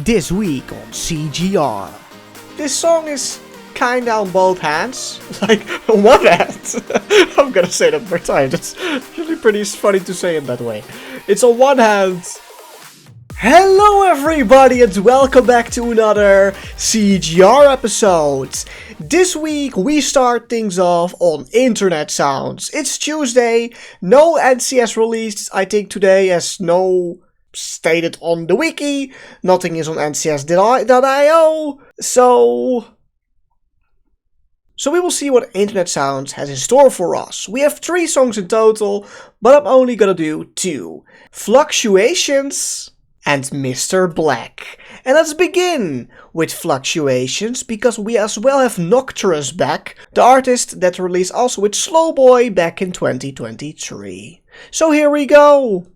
This week on CGR. This song is kinda on both hands. Like, one hand. I'm gonna say that more times. It's really pretty funny to say it that way. It's on one hand. Hello everybody and welcome back to another CGR episode. This week we start things off on InternetSounds. It's Tuesday, no NCS released I think today, as no stated on the wiki. Nothing is on ncs.io. So we will see what InternetSounds has in store for us. We have 3 songs in total, but I'm only gonna do 2. Fluctuations and Mr. Black. And let's begin with Fluctuations, because we as well have NØCTRIS back, the artist that released also with Slowboy back in 2023. So here we go!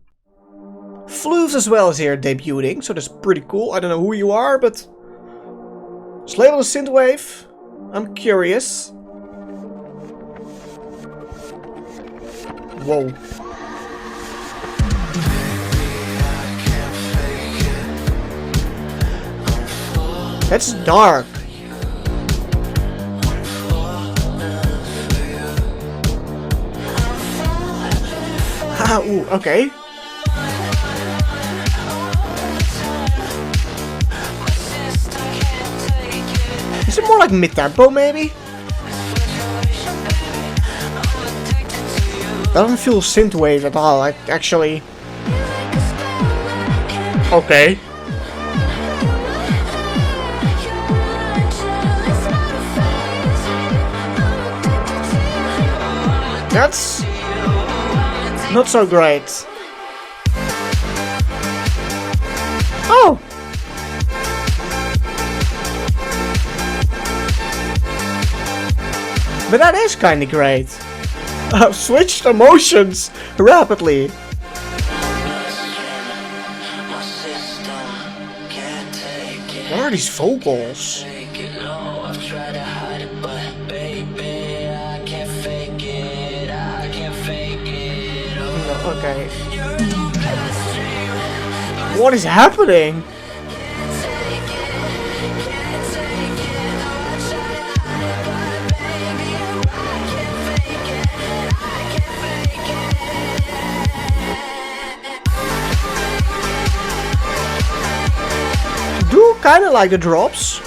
FLUUFFS as well is here debuting, so that's pretty cool. I don't know who you are, but it's labeled a synthwave. I'm curious. Whoa. That's dark. Ah, ooh, okay. Is it more like mid-tempo, maybe? Doesn't feel synthwave at all, actually. Okay. That's not so great. Oh! But that is kinda great. I've switched emotions rapidly. What are these vocals? Okay. What is happening? Do kinda like the drops.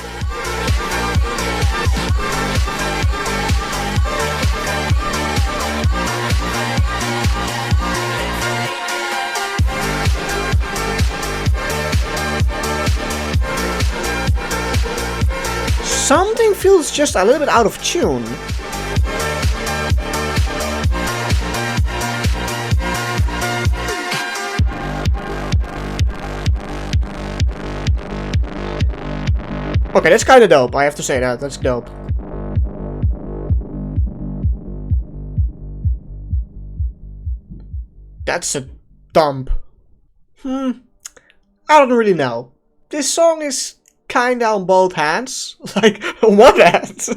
Something feels just a little bit out of tune. Okay, that's kinda dope, I have to say that, that's dope. That's a dump. I don't really know. This song is kinda on both hands. Like, one hand.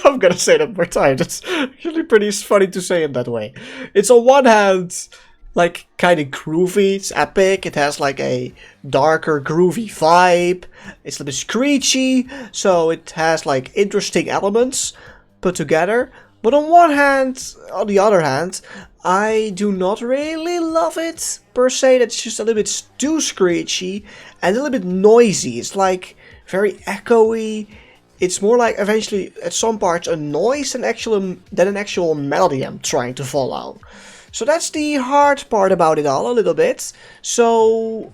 I'm gonna say that more times. It's really pretty funny to say it that way. It's on one hand, like, kinda groovy. It's epic. It has like a darker, groovy vibe. It's a little bit screechy, so it has like interesting elements put together. But on the other hand, I do not really love it per se. That's just a little bit too screechy and a little bit noisy. It's like very echoey. It's more like eventually at some parts a noise than an actual melody I'm trying to follow. So that's the hard part about it all a little bit. So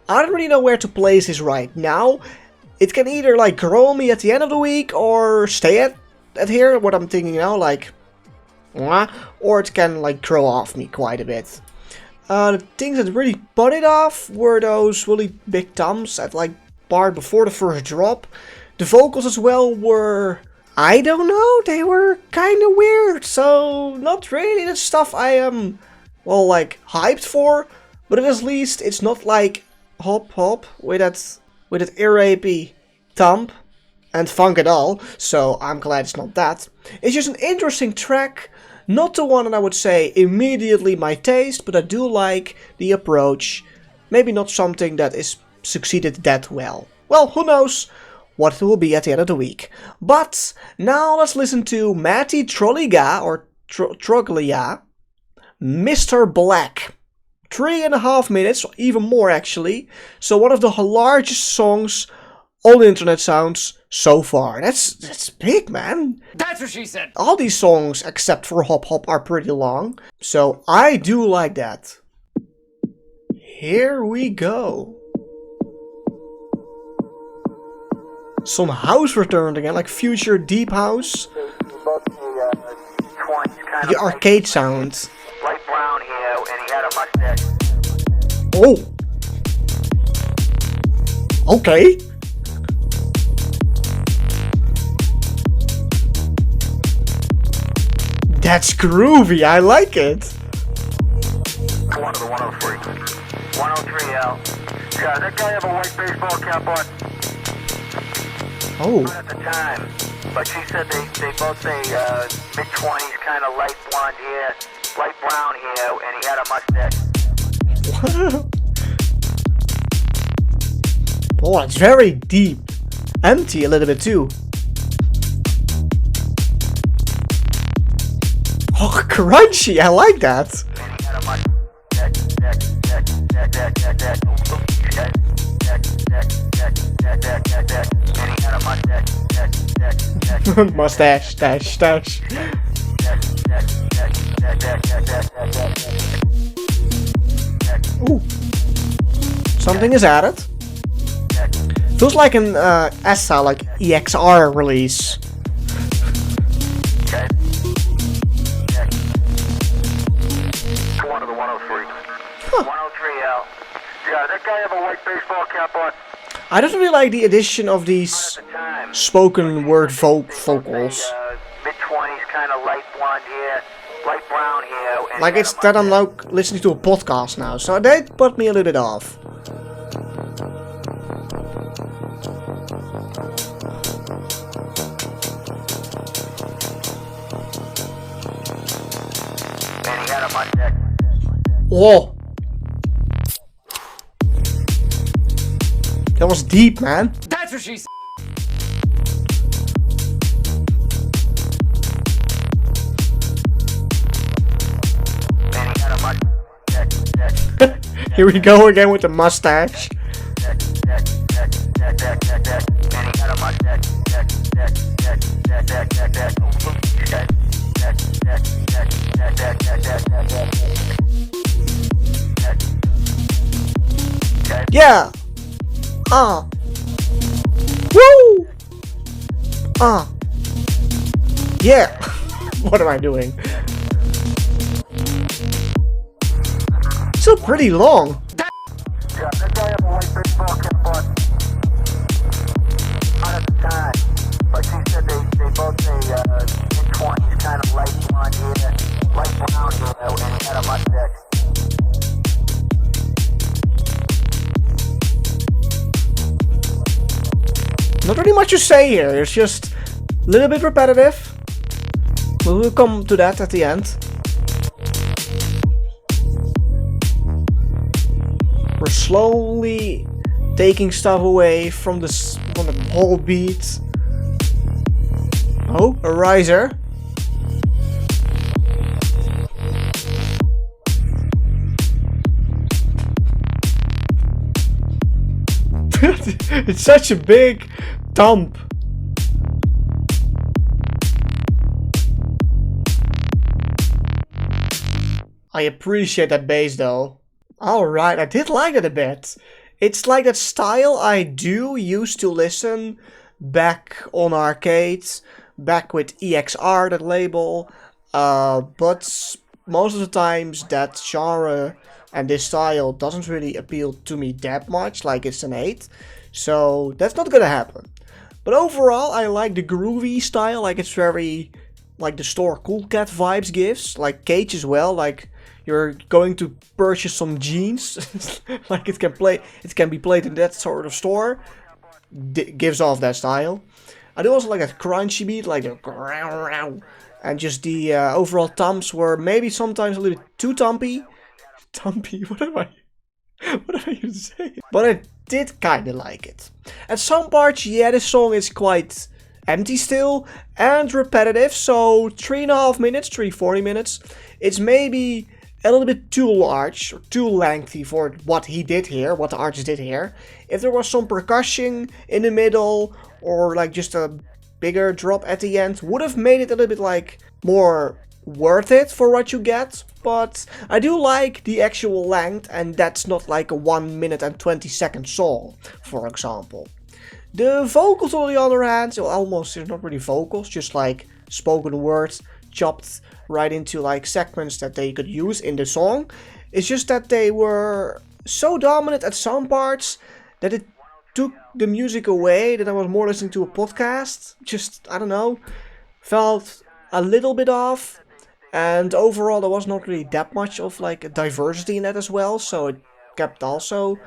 I don't really know where to place this right now. It can either like grow on me at the end of the week or stay at here, what I'm thinking now, like, or it can like grow off me quite a bit. The things that really put it off were those really big thumbs at like part before the first drop. The vocals as well were, I don't know, they were kind of weird, so not really the stuff I am, well, like, hyped for, but at least it's not like hop hop with that ear-rapey thump and funk at all, so I'm glad it's not that. It's just an interesting track, not the one that I would say immediately my taste, but I do like the approach. Maybe not something that is succeeded that well. well, who knows what it will be at the end of the week. But now let's listen to Matty Troglia, or Troglia, Mr. Black. 3.5 minutes, even more actually. So one of the largest songs on InternetSounds so far. That's big, man. That's what she said. All these songs, except for Hop Hop, are pretty long. So I do like that. Here we go. Some house returned again, like future deep house. The arcade sound. Light brown hair, and he had a mustache. Oh. Okay. That's groovy, I like it. One to the 103. 103L. Yeah, that guy have a white baseball cap on. Oh. At the time. But she said they both say mid-20s, kind of light blonde hair, light brown hair, and he had a mustache. Oh, it's very deep. Empty a little bit too. Oh, crunchy, I like that. And he had a Mustache, stash. Ooh. Something is added. Feels like an ESA, like EXR release. One to the 103. 103L. Yeah, that guy have a white baseball cap on. I don't really like the addition of these spoken word vocals. Mid-20s, kind of light blonde hair, light brown hair. Like it's that I'm now listening to a podcast now, so that put me a little bit off. And he had a mustache. Whoa. That was deep, man. That's what she said. And he had a mustache. Here we go again with the mustache. Yeah. Woo. Yeah. What am I doing? Still pretty long. Yeah, that guy have a white baseball cap on. Not at the time, but she said they both say mid-20s, kind of light blonde hair, light brown hair, and he had a mustache. Not really much to say here. It's just a little bit repetitive. We'll come to that at the end. We're slowly taking stuff away from the whole beat. Oh, a riser. It's such a big dump. I appreciate that bass though. Alright, I did like that a bit. It's like that style I do used to listen back on arcades, back with EXR, that label, but most of the times that genre and this style doesn't really appeal to me that much, like it's an 8, so that's not gonna happen. But overall, I like the groovy style, like it's very, like the store Cool Cat vibes gives, like Cage as well, like you're going to purchase some jeans, like it can be played in that sort of store, gives off that style. I do also like that crunchy beat, like the and just the overall thumps were maybe sometimes a little bit too thumpy. Thumpy, what am I? What did I even say? But I did kinda like it. At some parts, yeah, this song is quite empty still and repetitive, so 3.5 minutes, 3:40 minutes. It's maybe a little bit too large or too lengthy for what he did here, what the artist did here. If there was some percussion in the middle or like just a bigger drop at the end, would have made it a little bit like more worth it for what you get. But I do like the actual length, and that's not like a 1 minute and 20-second song, for example. The vocals on the other hand, almost, they're not really vocals, just like spoken words chopped right into like segments that they could use in the song. It's just that they were so dominant at some parts that it took the music away, that I was more listening to a podcast. Just, I don't know, felt a little bit off. And overall there was not really that much of like a diversity in that as well, so it kept also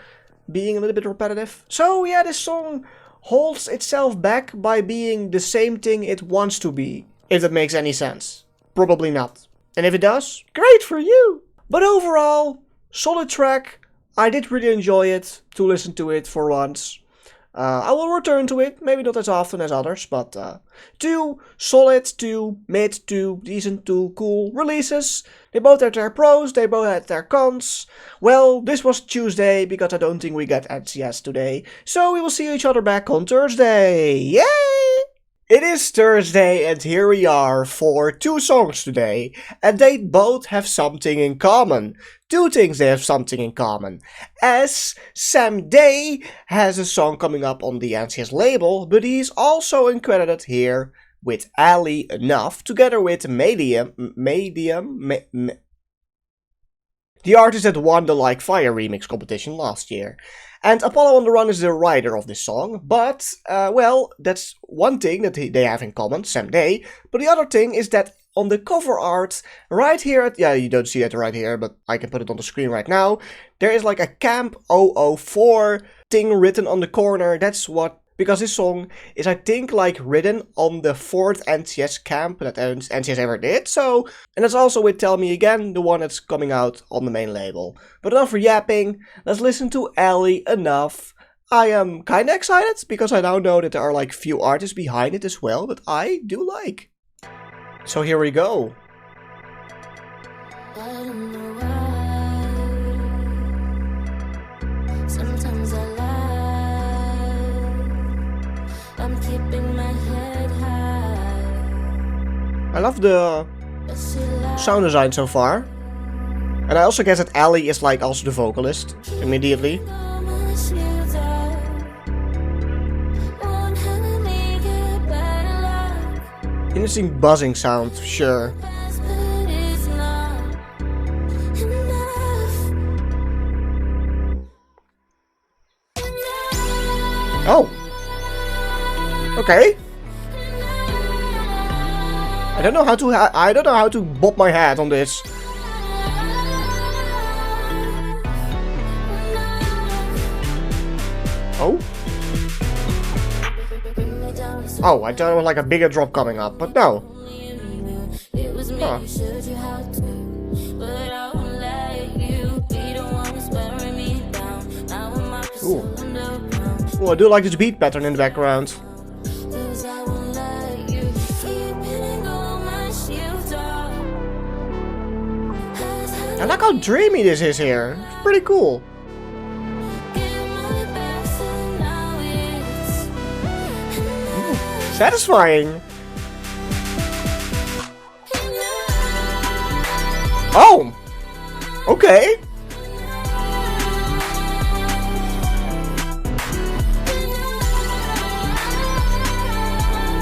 being a little bit repetitive. So yeah, this song holds itself back by being the same thing it wants to be, if that makes any sense. Probably not. And if it does, great for you! But overall, solid track. I did really enjoy it, to listen to it for once. I will return to it, maybe not as often as others, but 2 solid, 2 mid, 2 decent, 2 cool releases. They both had their pros, they both had their cons. Well, this was Tuesday, because I don't think we get NCS today, so we will see each other back on Thursday. Yay! It is Thursday, and here we are for 2 songs today, and they both have something in common. 2 things they have something in common. As Sam Day has a song coming up on the NCS label, but he's also credited here with Alie Enough, together with MÆDM. The artist that won the Like Fire remix competition last year. And Apollo on the Run is the writer of this song, but, well, that's one thing that they have in common, Sam Day. But the other thing is that on the cover art, right here, yeah, you don't see it right here, but I can put it on the screen right now. There is like a Camp 004 thing written on the corner. That's what, because this song is, I think, like written on the 4th NCS camp that NCS ever did. So, and that's also with Tell Me Again, the one that's coming out on the main label. But enough for yapping, let's listen to Alie Enough. I am kinda excited, because I now know that there are like few artists behind it as well, but I do like. So here we go. I don't know why. Sometimes I lie. I'm keeping my head high. I love the sound design so far. And I also guess that Alie is like also the vocalist immediately. Interesting buzzing sound, sure. Oh. Okay. I don't know how to bob my head on this. Oh. Oh, I thought there was like a bigger drop coming up, but no. Huh. Ooh. Ooh, I do like this beat pattern in the background. I like how dreamy this is here. It's pretty cool. Satisfying. Oh! Okay.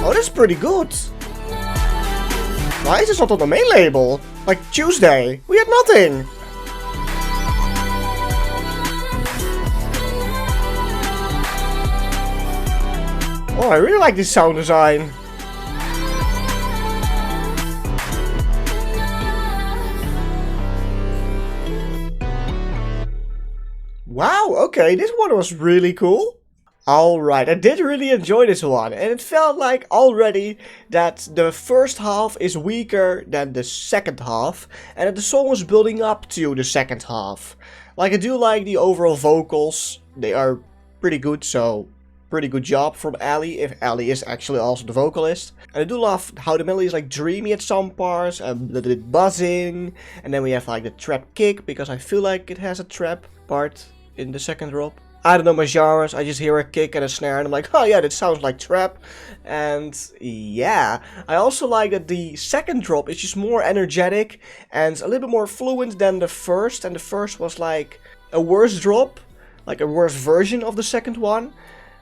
Oh, that's pretty good. Why is this not on the main label? Like Tuesday, we had nothing. Oh, I really like this sound design. Wow, okay, this one was really cool. Alright, I did really enjoy this one, and it felt like already that the first half is weaker than the second half, and that the song was building up to the second half. Like, I do like the overall vocals. They are pretty good, so pretty good job from Alie, if Alie is actually also the vocalist. And I do love how the melody is like dreamy at some parts, a little bit buzzing. And then we have like the trap kick, because I feel like it has a trap part in the second drop. I don't know my genres, I just hear a kick and a snare and I'm like, oh yeah, that sounds like trap. And yeah, I also like that the second drop is just more energetic and a little bit more fluent than the first. And the first was like a worse drop, like a worse version of the second one.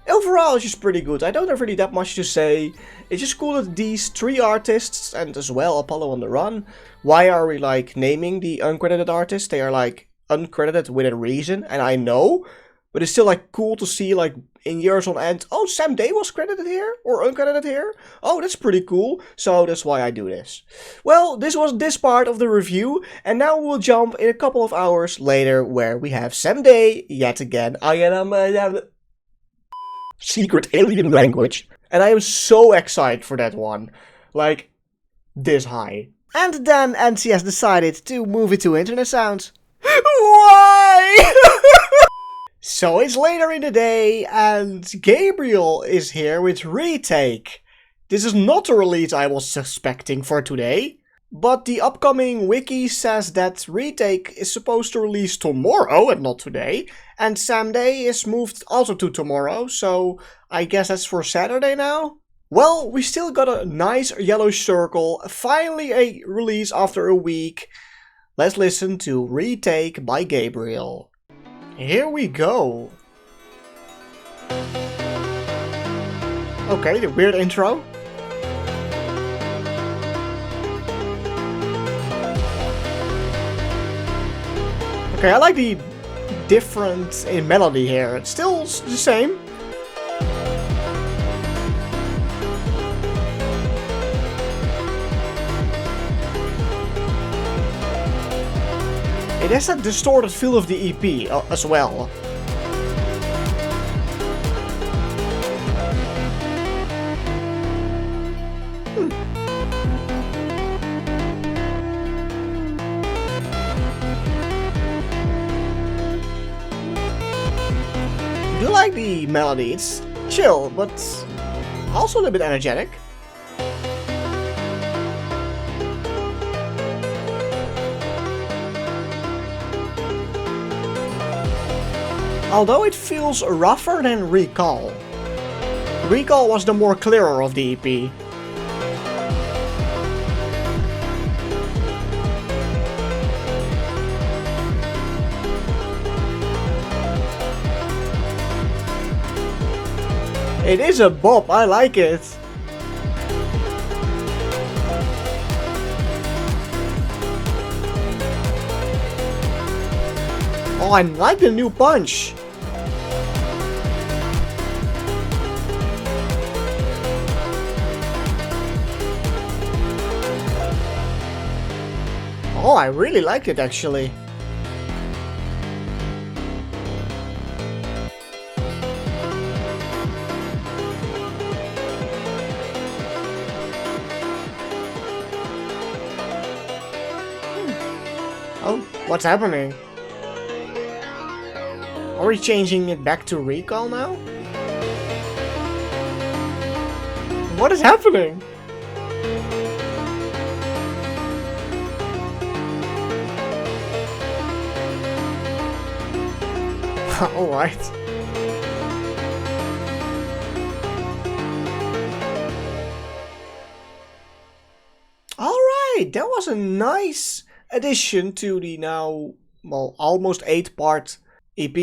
Overall, it's just pretty good. I don't have really that much to say. It's just cool that these three artists, and as well Apollo on the Run, why are we like naming the uncredited artists? They are like uncredited with a reason, and I know. But it's still like cool to see like in years on end, oh, Sam Day was credited here or uncredited here. Oh, that's pretty cool. So that's why I do this. Well, this was this part of the review. And now we'll jump in a couple of hours later where we have Sam Day yet again. I am secret alien language. And I am so excited for that one. Like this high. And then NCS decided to move it to InternetSounds. Why? So it's later in the day, and Gabriawll is here with Retake. This is not the release I was suspecting for today, but the upcoming wiki says that Retake is supposed to release tomorrow and not today, and Sam Day is moved also to tomorrow, so I guess that's for Saturday now? Well, we still got a nice yellow circle, finally a release after a week. Let's listen to Retake by Gabriawll. Here we go. Okay, the weird intro. Okay, I like the difference in melody here. It's still the same. It has that distorted feel of the EP as well. I do like the melody, it's chill, but also a little bit energetic. Although it feels rougher than Recall. Recall was the more clearer of the EP. It is a bop, I like it. Oh, I like the new punch. Oh, I really liked it actually. Oh, what's happening? Are we changing it back to Recall now? What is happening? Alright. Alright, that was a nice addition to the now, well, almost 8-part EP.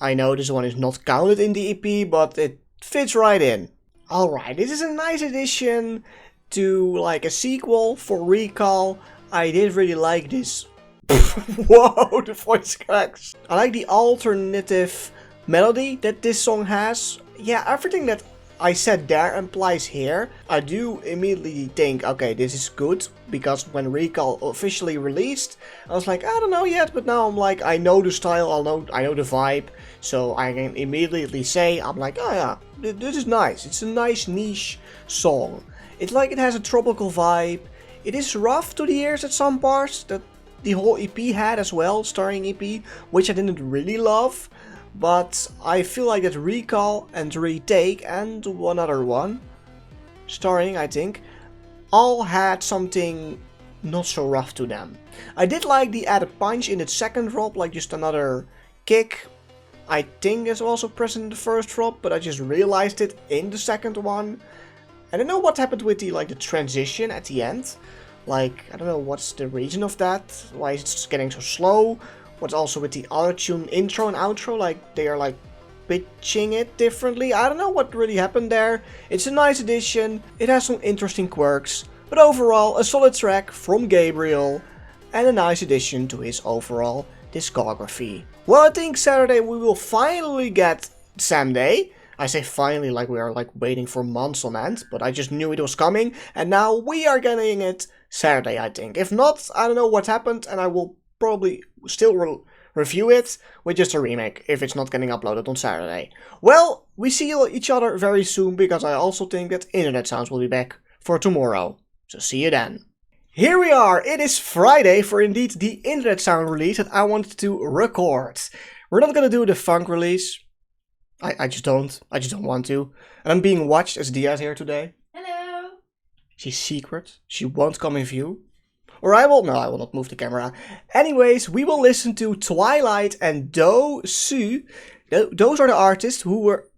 I know this one is not counted in the EP, but it fits right in. Alright, this is a nice addition to like a sequel for Recall. I did really like this. Whoa, the voice cracks. I like the alternative melody that this song has. Yeah, everything that I said there implies here. I do immediately think, okay, this is good, because when Recall officially released, I was like, I don't know yet, but now I'm like, I know the style, I know the vibe, so I can immediately say, I'm like, oh yeah, this is nice. It's a nice niche song. It's like it has a tropical vibe. It is rough to the ears at some parts. That the whole EP had as well, starring EP, which I didn't really love. But I feel like that Recall and Retake and one other one, starring I think, all had something not so rough to them. I did like the added punch in the second drop, like just another kick. I think is also present in the first drop, but I just realized it in the second one. I don't know what happened with the transition at the end. Like, I don't know what's the reason of that. Why is it just getting so slow? What's also with the auto-tune intro and outro? Like, they are like pitching it differently. I don't know what really happened there. It's a nice addition. It has some interesting quirks. But overall, a solid track from Gabriawll. And a nice addition to his overall discography. Well, I think Saturday we will finally get Sam Day. I say finally like we are like waiting for months on end, but I just knew it was coming, and now we are getting it Saturday, I think. If not, I don't know what happened, and I will probably still review it with just a remake if it's not getting uploaded on Saturday. Well, we see each other very soon, because I also think that InternetSounds will be back for tomorrow. So see you then. Here we are, it is Friday for indeed the InternetSound release that I wanted to record. We're not gonna do the funk release. I just don't want to. And I'm being watched as Dia's here today. Hello! She's secret. She won't come in view. Or I will not move the camera. Anyways, we will listen to Twilight and Do Su. Those are the artists who were...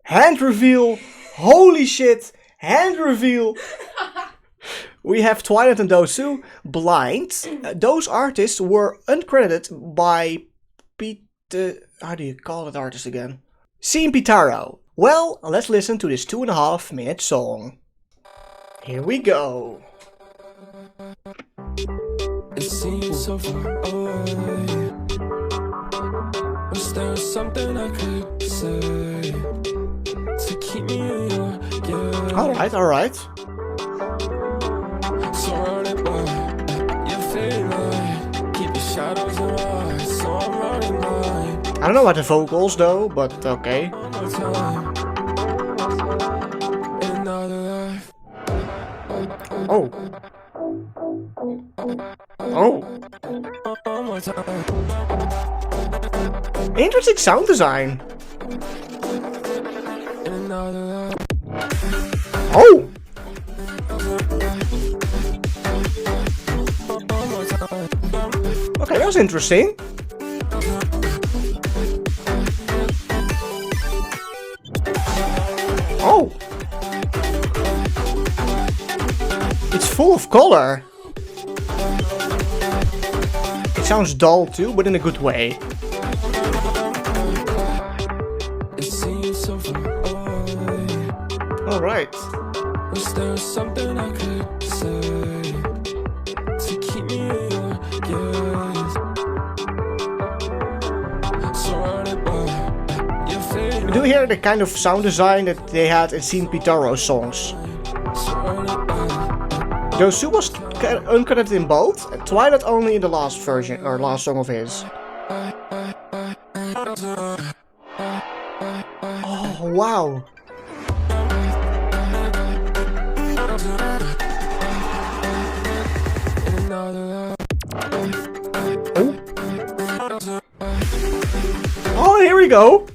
Hand reveal! Holy shit! Hand reveal! We have Twilight and Do Su, Blind. Those artists were uncredited by how do you call that artist again? Simpitaro. Well, let's listen to this 2.5 minute song. Here we go. It seems so far away. Was there something I could say to keep me in your gaze? Alright. Surrounded by your fading light, keep the shadows alive, so I'm running blind. I don't know about the vocals though, but okay. One more time, another life. Oh. One more time. Interesting sound design. Another life. Oh. Okay, that was interesting. Oh. It's full of color. It sounds dull too, but in a good way. It seems so far away. Alright. Was there something I could say to keep me in your gaze? Surrounded by your fading We do hear the kind of sound design that they had in Simpitaro's songs. Do Su was uncredited in both, and Twilight only in the last version, or last song of his. Oh, wow. Oh, here we go.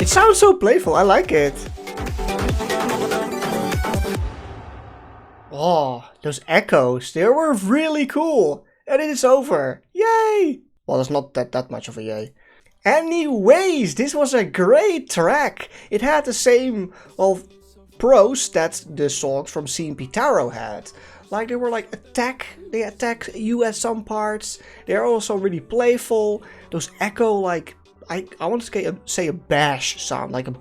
It sounds so playful, I like it. Oh, those echoes, they were really cool. And it is over. Yay! Well, it's not that much of a yay. Anyways, this was a great track. It had the same, well, pros that the songs from Simpitaro had. Like, they were like they attack you at some parts. They're also really playful. Those echo, like, I want to say a bash sound, like a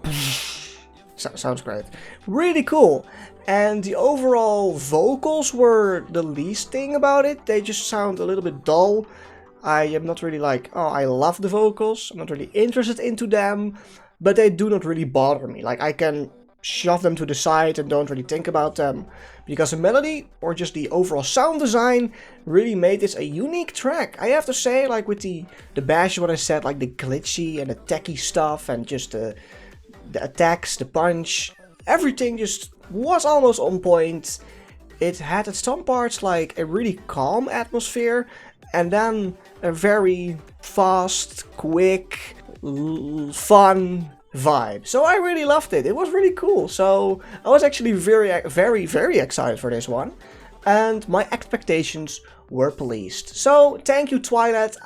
sounds great. Really cool. And the overall vocals were the least thing about it. They just sound a little bit dull. I am not really like, oh, I love the vocals. I'm not really interested into them. But they do not really bother me. Like, I can shove them to the side and don't really think about them. Because the melody, or just the overall sound design, really made this a unique track. I have to say, like with the bash, what I said, like the glitchy and the techy stuff, and just the attacks, the punch, everything just was almost on point. It had at some parts like a really calm atmosphere, and then a very fast, quick, fun vibe. So I really loved it. It was really cool. So I was actually very excited for this one, and my expectations were pleased. So thank you, Twilight.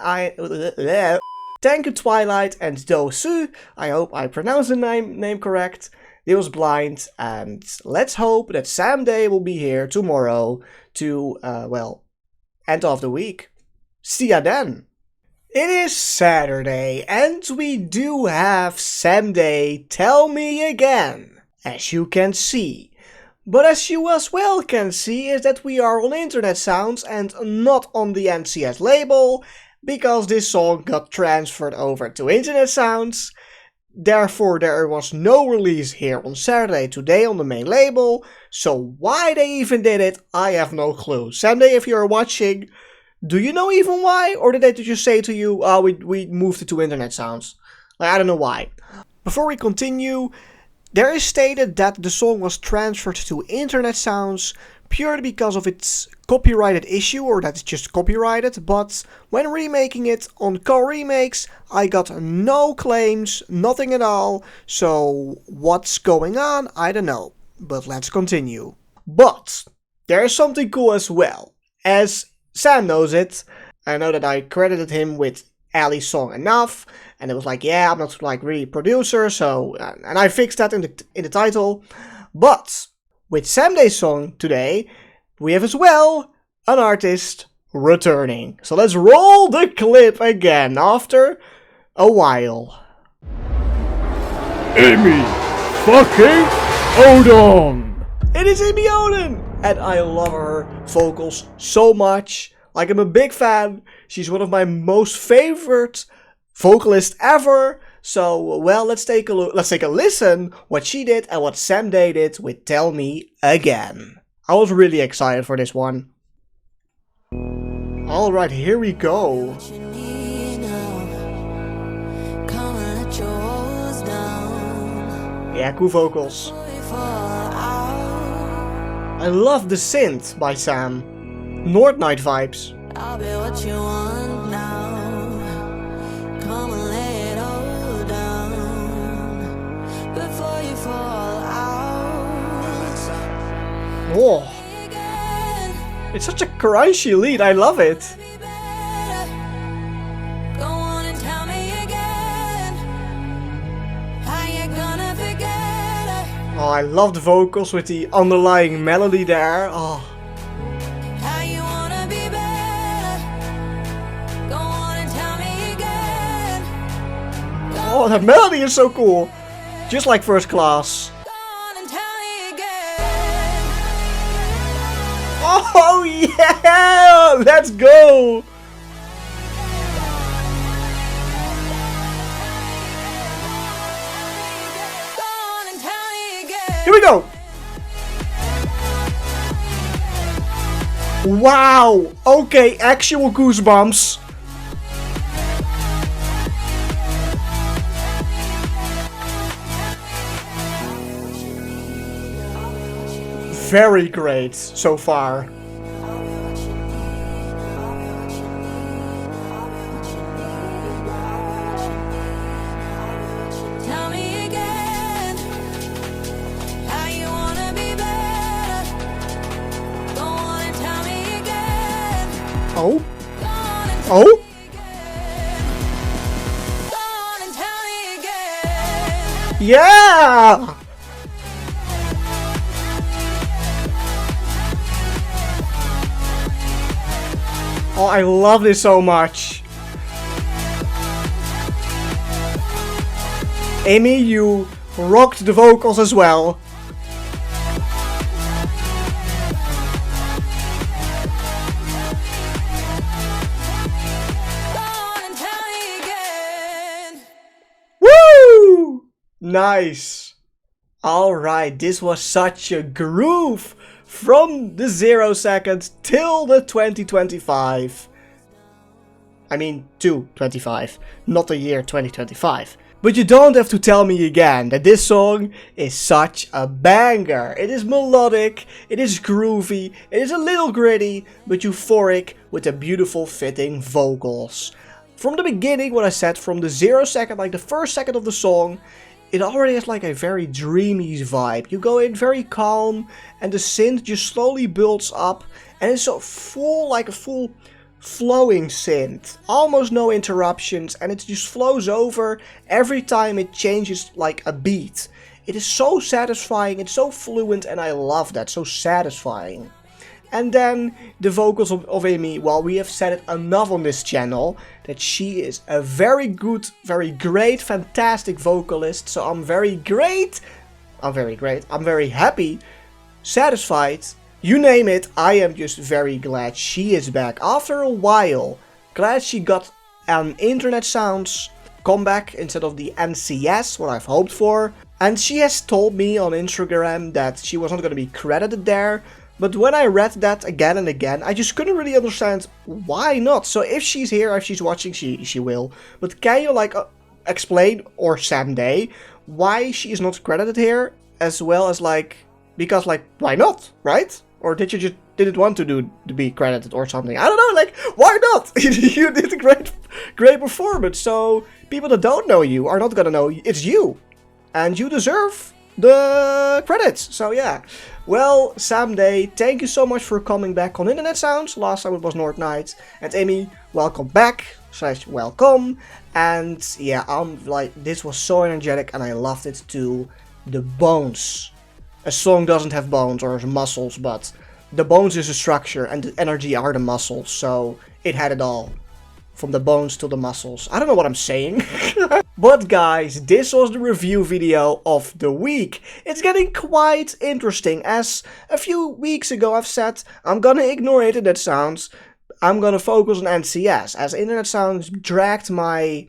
Thank you, Twilight and Dosu. I hope I pronounced the name correct. It was blind, and let's hope that Someday will be here tomorrow to well, end of the week. See ya then. It is Saturday, and we do have Someday Tell Me Again, as you can see. But as you as well can see is that we are on InternetSounds and not on the NCS label, because this song got transferred over to InternetSounds. Therefore there was no release here on Saturday today on the main label, so why they even did it, I have no clue. Someday, if you're watching, do you know even why? Or did they just say to you, oh, we moved it to InternetSounds? Like, I don't know why. Before we continue, there is stated that the song was transferred to InternetSounds purely because of its copyrighted issue, or that it's just copyrighted, but when remaking it on Remakes, I got no claims, nothing at all, so what's going on, I don't know. But let's continue. But there is something cool as well. As Sam knows it, I know that I credited him with Alie's song Enough, and it was like, yeah, I'm not like really producer, so, and I fixed that in the title. But with Samday's song today, we have as well an artist returning. So let's roll the clip again after a while. Immy fucking Odon! It is Immy Odon! And I love her vocals so much. Like, I'm a big fan. She's one of my most favorite vocalists ever. So, well, let's take a look. Let's take a listen what she did and what Someday did with Tell Me Again. I was really excited for this one. Alright, here we go. Yeah, cool vocals. I love the synth by Sam. North Night vibes. I'll be what you want now. Come and lay it all down before you fall out. Oh, it's such a crunchy lead. I love it. Go on and tell me again. How you gonna forget it? Oh, I love the vocals with the underlying melody there. Oh. How you wanna be better? Go on and tell me again. Oh, that melody is so cool. Just like First Class. Go on and tell me again. Oh yeah! Let's go! Go on and tell me again. Here we go! Wow! Okay, actual goosebumps. Very great so far. Tell me again. How you wanna be better? Go on and tell me again. Oh? Go on and Oh? go on and tell me again. Yeah! Oh, I love this so much. Immy, you rocked the vocals as well. Go on and tell me again. Woo! Nice. Alright, this was such a groove from the 0 second till the 2025. I mean, to 25, not the year 2025. But you don't have to tell me again that this song is such a banger. It is melodic, it is groovy, it is a little gritty, but euphoric with the beautiful fitting vocals. From the beginning, what I said, from the 0 second, like the first second of the song, it already has like a very dreamy vibe. You go in very calm and the synth just slowly builds up and it's so full, like a full flowing synth, almost no interruptions, and it just flows over every time it changes like a beat. It is so satisfying, it's so fluent, and I love that, so satisfying. And then the vocals of Immy, well, we have said it enough on this channel that she is a very good, very great, fantastic vocalist, so I'm very happy, satisfied. You name it, I am just very glad she is back. After a while, glad she got an InternetSounds comeback instead of the NCS, what I've hoped for. And she has told me on Instagram that she was not going to be credited there. But when I read that again and again, I just couldn't really understand why not. So if she's here, if she's watching, she will. But can you like explain, or someday, why she is not credited here? As well as like, because like, why not, right? Or did you just didn't want to be credited or something? I don't know, like, why not? You did a great performance, so people that don't know you are not gonna know it's you. And you deserve the credits, so yeah. Well, someday, thank you so much for coming back on InternetSounds. Last time it was North Night. And Immy, welcome back, / welcome. And yeah, like, this was so energetic and I loved it to the bones. A song doesn't have bones or muscles, but the bones is the structure and the energy are the muscles, so it had it all. From the bones to the muscles. I don't know what I'm saying. But guys, this was the review video of the week. It's getting quite interesting, as a few weeks ago I've said I'm gonna ignore InternetSounds. I'm gonna focus on NCS, as InternetSounds dragged my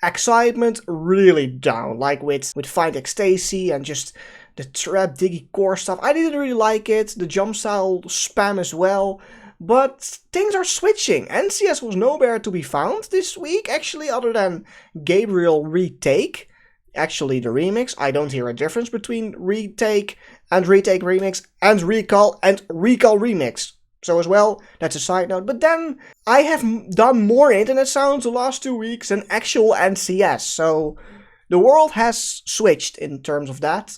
excitement really down, like with Find Ecstasy and just the trap diggy core stuff. I didn't really like it, the jump style spam as well, but things are switching. NCS was nowhere to be found this week, actually, other than gabriawll Retake, actually the remix. I don't hear a difference between Retake remix and Recall remix. So as well, that's a side note. But then I have done more InternetSounds the last 2 weeks than actual NCS, so the world has switched in terms of that.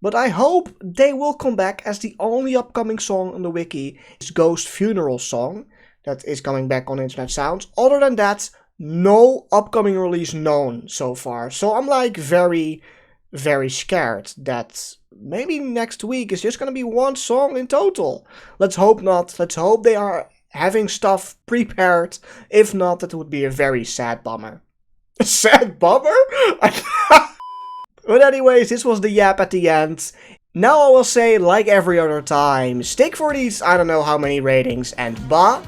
But I hope they will come back, as the only upcoming song on the wiki is Ghost Funeral Song that is coming back on InternetSounds. Other than that, no upcoming release known so far. So I'm like very scared that maybe next week is just gonna be one song in total. Let's hope not. Let's hope they are having stuff prepared. If not, that would be a very sad bummer. A sad bummer? But anyways, this was the yap at the end. Now I will say, like every other time, stick for these I don't know how many ratings, and bye.